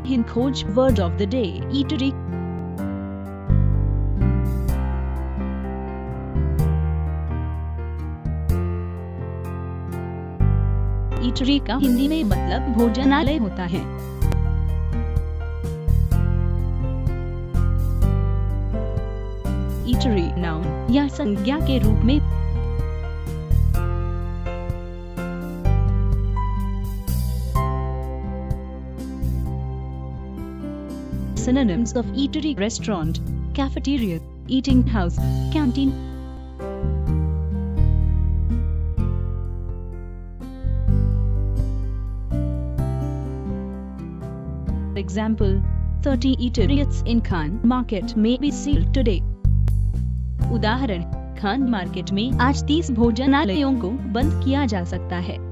HinKhoj word of the day, eatery. Eatery का हिंदी में मतलब भोजनालय होता है। Eatery नाउन या संज्ञा के रूप में Synonyms of eatery: restaurant, cafeteria, eating house, canteen. Example: 30 eateries in Khan Market may be sealed today. उदाहरण: खान मार्केट में आज 30 भोजनालयों को बंद किया जा सकता है।